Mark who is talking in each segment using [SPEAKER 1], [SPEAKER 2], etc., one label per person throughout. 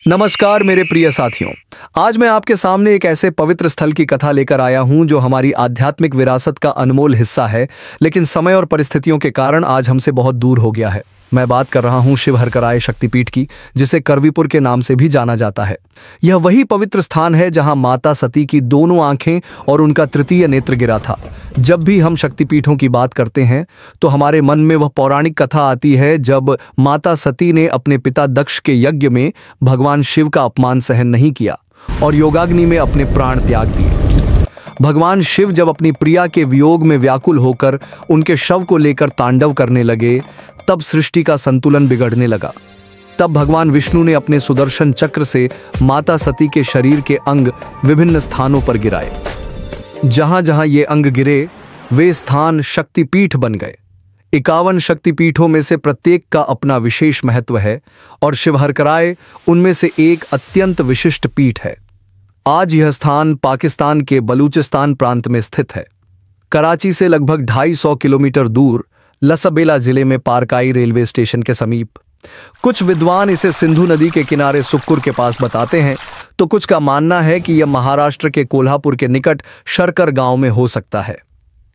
[SPEAKER 1] नमस्कार मेरे प्रिय साथियों। आज मैं आपके सामने एक ऐसे पवित्र स्थल की कथा लेकर आया हूं जो हमारी आध्यात्मिक विरासत का अनमोल हिस्सा है, लेकिन समय और परिस्थितियों के कारण आज हमसे बहुत दूर हो गया है। मैं बात कर रहा हूं शिव हरकराय शक्तिपीठ की, जिसे करवीपुर के नाम से भी जाना जाता है। यह वही पवित्र स्थान है जहां माता सती की दोनों आंखें और उनका तृतीय नेत्र गिरा था। जब भी हम शक्तिपीठों की बात करते हैं तो हमारे मन में वह पौराणिक कथा आती है जब माता सती ने अपने पिता दक्ष के यज्ञ में भगवान शिव का अपमान सहन नहीं किया और योगाग्नि में अपने प्राण त्याग दिए। भगवान शिव जब अपनी प्रिया के वियोग में व्याकुल होकर उनके शव को लेकर तांडव करने लगे, तब सृष्टि का संतुलन बिगड़ने लगा। तब भगवान विष्णु ने अपने सुदर्शन चक्र से माता सती के शरीर के अंग विभिन्न स्थानों पर गिराए। जहां जहां ये अंग गिरे वे स्थान शक्तिपीठ बन गए। 51 शक्तिपीठों में से प्रत्येक का अपना विशेष महत्व है और शिव हरकराय उनमें से एक अत्यंत विशिष्ट पीठ है। आज यह स्थान पाकिस्तान के बलूचिस्तान प्रांत में स्थित है। कराची से लगभग 250 किलोमीटर दूर लसबेला जिले में पारकाई रेलवे स्टेशन के समीप। कुछ विद्वान इसे सिंधु नदी के किनारे सुक्कुर के पास बताते हैं, तो कुछ का मानना है कि यह महाराष्ट्र के कोल्हापुर के निकट शरकर गांव में हो सकता है।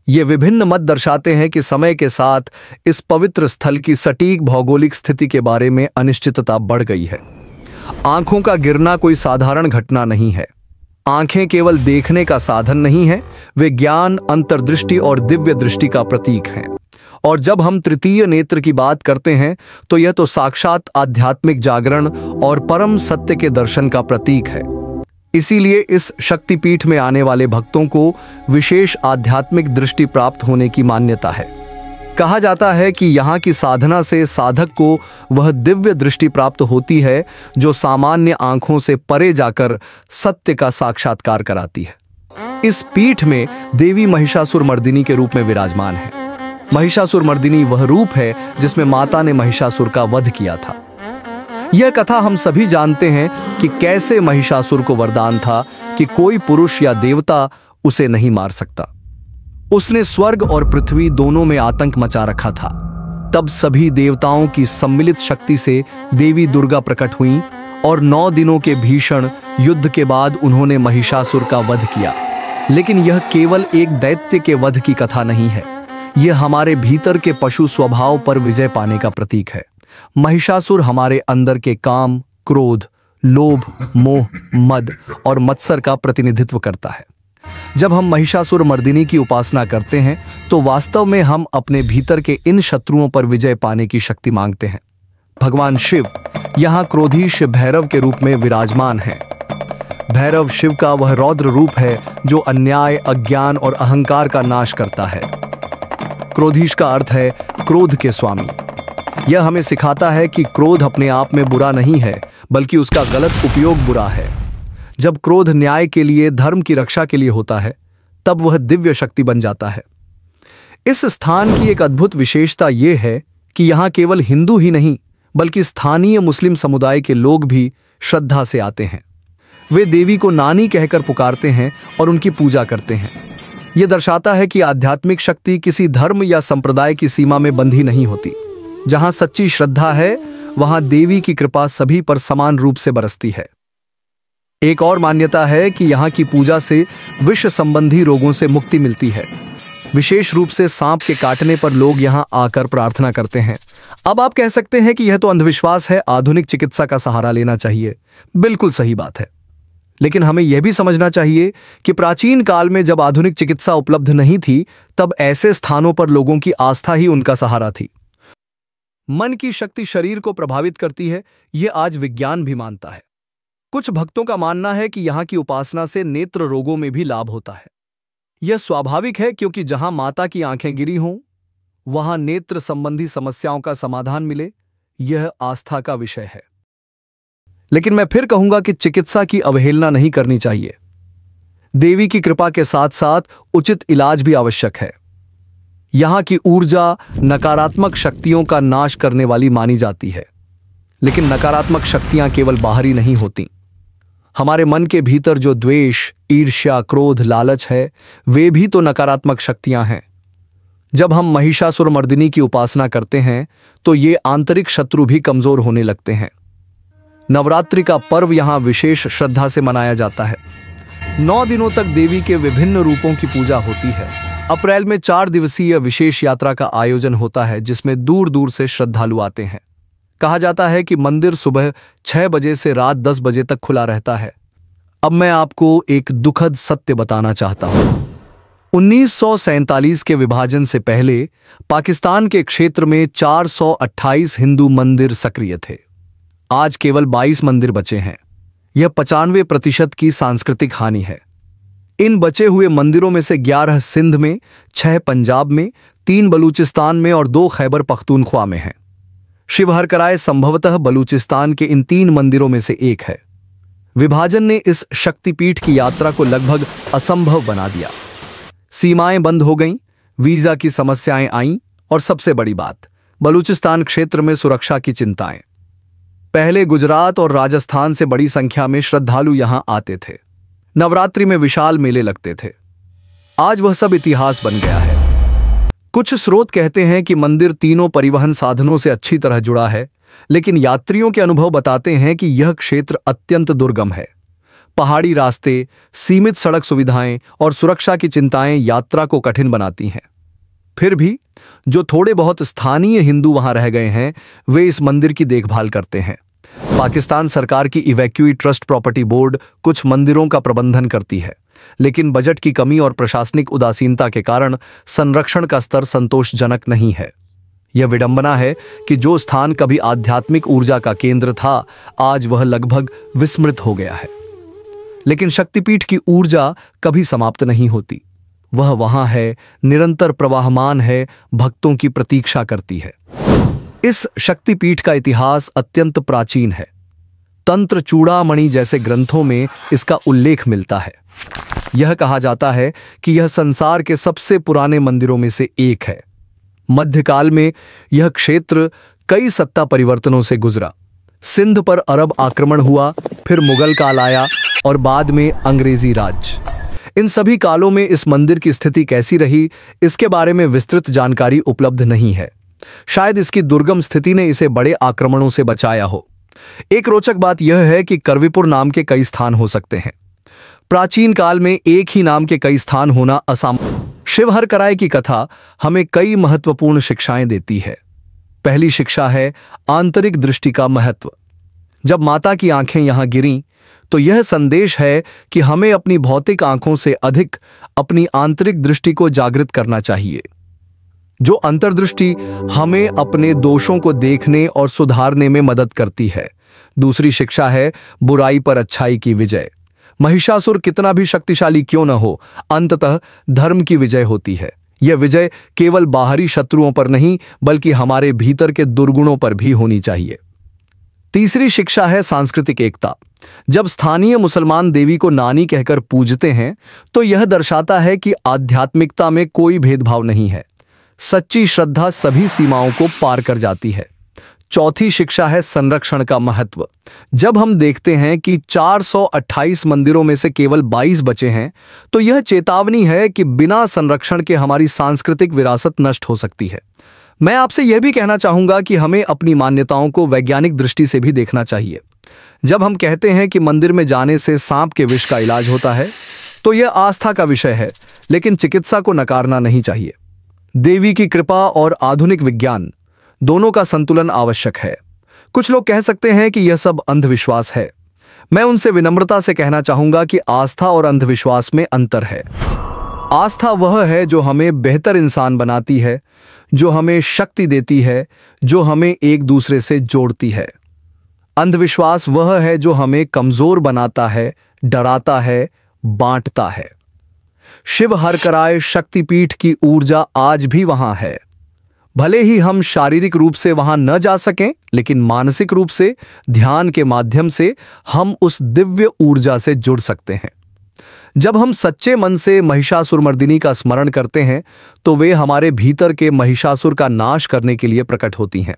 [SPEAKER 1] ये विभिन्न मत दर्शाते हैं कि समय के साथ इस पवित्र स्थल की सटीक भौगोलिक स्थिति के बारे में अनिश्चितता बढ़ गई है। आंखों का गिरना कोई साधारण घटना नहीं है। आंखें केवल देखने का साधन नहीं है, वे ज्ञान, अंतर्दृष्टि और दिव्य दृष्टि का प्रतीक हैं। और जब हम तृतीय नेत्र की बात करते हैं तो यह तो साक्षात आध्यात्मिक जागरण और परम सत्य के दर्शन का प्रतीक है। इसीलिए इस शक्तिपीठ में आने वाले भक्तों को विशेष आध्यात्मिक दृष्टि प्राप्त होने की मान्यता है। कहा जाता है कि यहाँ की साधना से साधक को वह दिव्य दृष्टि प्राप्त होती है जो सामान्य आंखों से परे जाकर सत्य का साक्षात्कार कराती है। इस पीठ में देवी महिषासुरमर्दिनी के रूप में विराजमान है। महिषासुरमर्दिनी वह रूप है जिसमें माता ने महिषासुर का वध किया था। यह कथा हम सभी जानते हैं कि कैसे महिषासुर को वरदान था कि कोई पुरुष या देवता उसे नहीं मार सकता। उसने स्वर्ग और पृथ्वी दोनों में आतंक मचा रखा था। तब सभी देवताओं की सम्मिलित शक्ति से देवी दुर्गा प्रकट हुईं और 9 दिनों के भीषण युद्ध के बाद उन्होंने महिषासुर का वध किया। लेकिन यह केवल एक दैत्य के वध की कथा नहीं है, यह हमारे भीतर के पशु स्वभाव पर विजय पाने का प्रतीक है। महिषासुर हमारे अंदर के काम, क्रोध, लोभ, मोह, मद और मत्सर का प्रतिनिधित्व करता है। जब हम महिषासुर मर्दिनी की उपासना करते हैं तो वास्तव में हम अपने भीतर के इन शत्रुओं पर विजय पाने की शक्ति मांगते हैं। भगवान शिव यहाँ क्रोधीश भैरव के रूप में विराजमान हैं। भैरव शिव का वह रौद्र रूप है जो अन्याय, अज्ञान और अहंकार का नाश करता है। क्रोधीश का अर्थ है क्रोध के स्वामी। यह हमें सिखाता है कि क्रोध अपने आप में बुरा नहीं है, बल्कि उसका गलत उपयोग बुरा है। जब क्रोध न्याय के लिए, धर्म की रक्षा के लिए होता है, तब वह दिव्य शक्ति बन जाता है। इस स्थान की एक अद्भुत विशेषता यह है कि यहाँ केवल हिंदू ही नहीं, बल्कि स्थानीय मुस्लिम समुदाय के लोग भी श्रद्धा से आते हैं। वे देवी को नानी कहकर पुकारते हैं और उनकी पूजा करते हैं। यह दर्शाता है कि आध्यात्मिक शक्ति किसी धर्म या संप्रदाय की सीमा में बंधी नहीं होती। जहां सच्ची श्रद्धा है, वहां देवी की कृपा सभी पर समान रूप से बरसती है। एक और मान्यता है कि यहाँ की पूजा से विष संबंधी रोगों से मुक्ति मिलती है। विशेष रूप से सांप के काटने पर लोग यहाँ आकर प्रार्थना करते हैं। अब आप कह सकते हैं कि यह तो अंधविश्वास है, आधुनिक चिकित्सा का सहारा लेना चाहिए। बिल्कुल सही बात है, लेकिन हमें यह भी समझना चाहिए कि प्राचीन काल में जब आधुनिक चिकित्सा उपलब्ध नहीं थी, तब ऐसे स्थानों पर लोगों की आस्था ही उनका सहारा थी। मन की शक्ति शरीर को प्रभावित करती है, यह आज विज्ञान भी मानता है। कुछ भक्तों का मानना है कि यहाँ की उपासना से नेत्र रोगों में भी लाभ होता है। यह स्वाभाविक है, क्योंकि जहां माता की आंखें गिरी हों, वहां नेत्र संबंधी समस्याओं का समाधान मिले, यह आस्था का विषय है। लेकिन मैं फिर कहूंगा कि चिकित्सा की अवहेलना नहीं करनी चाहिए। देवी की कृपा के साथ साथ उचित इलाज भी आवश्यक है। यहाँ की ऊर्जा नकारात्मक शक्तियों का नाश करने वाली मानी जाती है, लेकिन नकारात्मक शक्तियां केवल बाहरी नहीं होती। हमारे मन के भीतर जो द्वेष, ईर्ष्या, क्रोध, लालच है, वे भी तो नकारात्मक शक्तियां हैं। जब हम महिषासुरमर्दिनी की उपासना करते हैं तो ये आंतरिक शत्रु भी कमजोर होने लगते हैं। नवरात्रि का पर्व यहाँ विशेष श्रद्धा से मनाया जाता है। 9 दिनों तक देवी के विभिन्न रूपों की पूजा होती है। अप्रैल में 4 दिवसीय विशेष यात्रा का आयोजन होता है, जिसमें दूर दूर से श्रद्धालु आते हैं। कहा जाता है कि मंदिर सुबह 6 बजे से रात 10 बजे तक खुला रहता है। अब मैं आपको एक दुखद सत्य बताना चाहता हूं। 1947 के विभाजन से पहले पाकिस्तान के क्षेत्र में 428 हिंदू मंदिर सक्रिय थे। आज केवल 22 मंदिर बचे हैं। यह 95% की सांस्कृतिक हानि है। इन बचे हुए मंदिरों में से 11 सिंध में, 6 पंजाब में, 3 बलूचिस्तान में और 2 खैबर पख्तूनख्वा में हैं। शिव हरकराय संभवतः बलूचिस्तान के इन 3 मंदिरों में से एक है। विभाजन ने इस शक्तिपीठ की यात्रा को लगभग असंभव बना दिया। सीमाएं बंद हो गईं, वीजा की समस्याएं आईं और सबसे बड़ी बात, बलूचिस्तान क्षेत्र में सुरक्षा की चिंताएं। पहले गुजरात और राजस्थान से बड़ी संख्या में श्रद्धालु यहां आते थे। नवरात्रि में विशाल मेले लगते थे। आज वह सब इतिहास बन गया है। कुछ स्रोत कहते हैं कि मंदिर तीनों परिवहन साधनों से अच्छी तरह जुड़ा है, लेकिन यात्रियों के अनुभव बताते हैं कि यह क्षेत्र अत्यंत दुर्गम है। पहाड़ी रास्ते, सीमित सड़क सुविधाएं और सुरक्षा की चिंताएं यात्रा को कठिन बनाती हैं। फिर भी जो थोड़े बहुत स्थानीय हिंदू वहां रह गए हैं, वे इस मंदिर की देखभाल करते हैं। पाकिस्तान सरकार की इवैक्यूई ट्रस्ट प्रॉपर्टी बोर्ड कुछ मंदिरों का प्रबंधन करती है, लेकिन बजट की कमी और प्रशासनिक उदासीनता के कारण संरक्षण का स्तर संतोषजनक नहीं है। यह विडंबना है कि जो स्थान कभी आध्यात्मिक ऊर्जा का केंद्र था, आज वह लगभग विस्मृत हो गया है। लेकिन शक्तिपीठ की ऊर्जा कभी समाप्त नहीं होती। वह वहां है, निरंतर प्रवाहमान है, भक्तों की प्रतीक्षा करती है। इस शक्तिपीठ का इतिहास अत्यंत प्राचीन है। तंत्र चूड़ामणि जैसे ग्रंथों में इसका उल्लेख मिलता है। यह कहा जाता है कि यह संसार के सबसे पुराने मंदिरों में से एक है। मध्यकाल में यह क्षेत्र कई सत्ता परिवर्तनों से गुजरा। सिंध पर अरब आक्रमण हुआ, फिर मुगल काल आया और बाद में अंग्रेजी राज। इन सभी कालों में इस मंदिर की स्थिति कैसी रही, इसके बारे में विस्तृत जानकारी उपलब्ध नहीं है। शायद इसकी दुर्गम स्थिति ने इसे बड़े आक्रमणों से बचाया हो। एक रोचक बात यह है कि करवीपुर नाम के कई स्थान हो सकते हैं। प्राचीन काल में एक ही नाम के कई स्थान होना असंभव। शिव हरकराय की कथा हमें कई महत्वपूर्ण शिक्षाएं देती है। पहली शिक्षा है आंतरिक दृष्टि का महत्व। जब माता की आंखें यहां गिरीं, तो यह संदेश है कि हमें अपनी भौतिक आंखों से अधिक अपनी आंतरिक दृष्टि को जागृत करना चाहिए। जो अंतर्दृष्टि हमें अपने दोषों को देखने और सुधारने में मदद करती है। दूसरी शिक्षा है बुराई पर अच्छाई की विजय। महिषासुर कितना भी शक्तिशाली क्यों न हो, अंततः धर्म की विजय होती है। यह विजय केवल बाहरी शत्रुओं पर नहीं, बल्कि हमारे भीतर के दुर्गुणों पर भी होनी चाहिए। तीसरी शिक्षा है सांस्कृतिक एकता। जब स्थानीय मुसलमान देवी को नानी कहकर पूजते हैं, तो यह दर्शाता है कि आध्यात्मिकता में कोई भेदभाव नहीं है। सच्ची श्रद्धा सभी सीमाओं को पार कर जाती है। चौथी शिक्षा है संरक्षण का महत्व। जब हम देखते हैं कि 428 मंदिरों में से केवल 22 बचे हैं, तो यह चेतावनी है कि बिना संरक्षण के हमारी सांस्कृतिक विरासत नष्ट हो सकती है। मैं आपसे यह भी कहना चाहूंगा कि हमें अपनी मान्यताओं को वैज्ञानिक दृष्टि से भी देखना चाहिए। जब हम कहते हैं कि मंदिर में जाने से सांप के विष का इलाज होता है, तो यह आस्था का विषय है, लेकिन चिकित्सा को नकारना नहीं चाहिए। देवी की कृपा और आधुनिक विज्ञान दोनों का संतुलन आवश्यक है। कुछ लोग कह सकते हैं कि यह सब अंधविश्वास है। मैं उनसे विनम्रता से कहना चाहूंगा कि आस्था और अंधविश्वास में अंतर है। आस्था वह है जो हमें बेहतर इंसान बनाती है, जो हमें शक्ति देती है, जो हमें एक दूसरे से जोड़ती है। अंधविश्वास वह है जो हमें कमजोर बनाता है, डराता है, बांटता है। शिव हरकराय शक्तिपीठ की ऊर्जा आज भी वहां है। भले ही हम शारीरिक रूप से वहां न जा सकें, लेकिन मानसिक रूप से ध्यान के माध्यम से हम उस दिव्य ऊर्जा से जुड़ सकते हैं। जब हम सच्चे मन से महिषासुरमर्दिनी का स्मरण करते हैं, तो वे हमारे भीतर के महिषासुर का नाश करने के लिए प्रकट होती हैं।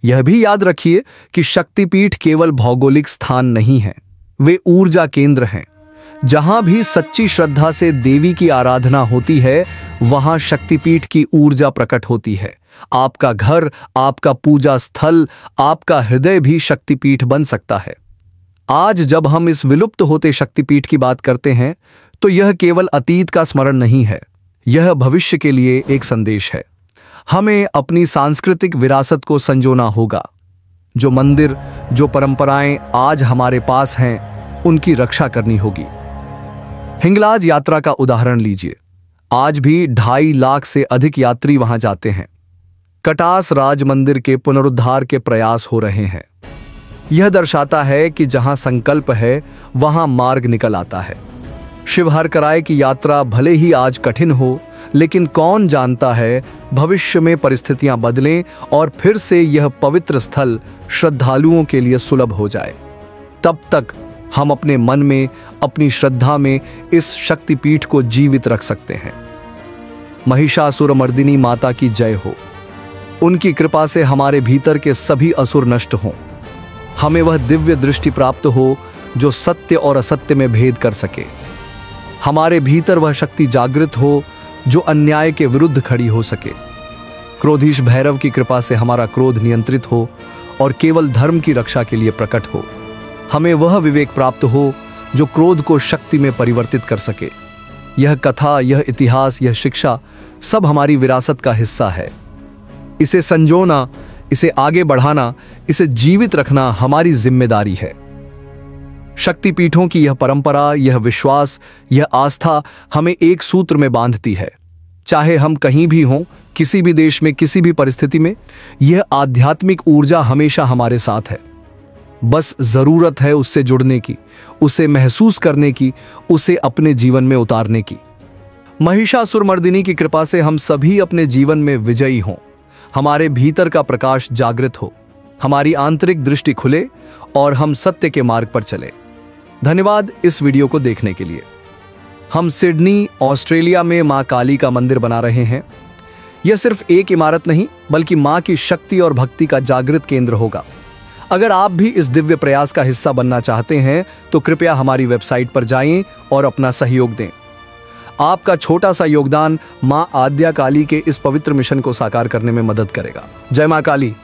[SPEAKER 1] यह भी याद रखिए कि शक्तिपीठ केवल भौगोलिक स्थान नहीं है, वे ऊर्जा केंद्र हैं। जहां भी सच्ची श्रद्धा से देवी की आराधना होती है, वहां शक्तिपीठ की ऊर्जा प्रकट होती है। आपका घर, आपका पूजा स्थल, आपका हृदय भी शक्तिपीठ बन सकता है। आज जब हम इस विलुप्त होते शक्तिपीठ की बात करते हैं तो यह केवल अतीत का स्मरण नहीं है, यह भविष्य के लिए एक संदेश है। हमें अपनी सांस्कृतिक विरासत को संजोना होगा। जो मंदिर, जो परंपराएं आज हमारे पास हैं, उनकी रक्षा करनी होगी। हिंगलाज यात्रा का उदाहरण लीजिए। आज भी 2.5 लाख से अधिक यात्री वहां जाते हैं। कटास राज मंदिर के पुनरुद्धार के प्रयास हो रहे हैं। यह दर्शाता है कि जहां संकल्प है वहां मार्ग निकल आता है। शिवहरकराय की यात्रा भले ही आज कठिन हो, लेकिन कौन जानता है भविष्य में परिस्थितियां बदलें और फिर से यह पवित्र स्थल श्रद्धालुओं के लिए सुलभ हो जाए। तब तक हम अपने मन में, अपनी श्रद्धा में इस शक्तिपीठ को जीवित रख सकते हैं। महिषासुरमर्दिनी माता की जय हो। उनकी कृपा से हमारे भीतर के सभी असुर नष्ट हों। हमें वह दिव्य दृष्टि प्राप्त हो जो सत्य और असत्य में भेद कर सके। हमारे भीतर वह शक्ति जागृत हो जो अन्याय के विरुद्ध खड़ी हो सके। क्रोधीश भैरव की कृपा से हमारा क्रोध नियंत्रित हो और केवल धर्म की रक्षा के लिए प्रकट हो। हमें वह विवेक प्राप्त हो जो क्रोध को शक्ति में परिवर्तित कर सके। यह कथा, यह इतिहास, यह शिक्षा सब हमारी विरासत का हिस्सा है। इसे संजोना, इसे आगे बढ़ाना, इसे जीवित रखना हमारी जिम्मेदारी है। शक्तिपीठों की यह परंपरा, यह विश्वास, यह आस्था हमें एक सूत्र में बांधती है। चाहे हम कहीं भी हों, किसी भी देश में, किसी भी परिस्थिति में, यह आध्यात्मिक ऊर्जा हमेशा हमारे साथ है। बस जरूरत है उससे जुड़ने की, उसे महसूस करने की, उसे अपने जीवन में उतारने की। महिषासुरमर्दिनी की कृपा से हम सभी अपने जीवन में विजयी हों। हमारे भीतर का प्रकाश जागृत हो, हमारी आंतरिक दृष्टि खुले और हम सत्य के मार्ग पर चले। धन्यवाद इस वीडियो को देखने के लिए। हम सिडनी, ऑस्ट्रेलिया में मां काली का मंदिर बना रहे हैं। यह सिर्फ एक इमारत नहीं, बल्कि मां की शक्ति और भक्ति का जागृत केंद्र होगा। अगर आप भी इस दिव्य प्रयास का हिस्सा बनना चाहते हैं तो कृपया हमारी वेबसाइट पर जाएं और अपना सहयोग दें। आपका छोटा सा योगदान मां आद्या काली के इस पवित्र मिशन को साकार करने में मदद करेगा। जय मां काली।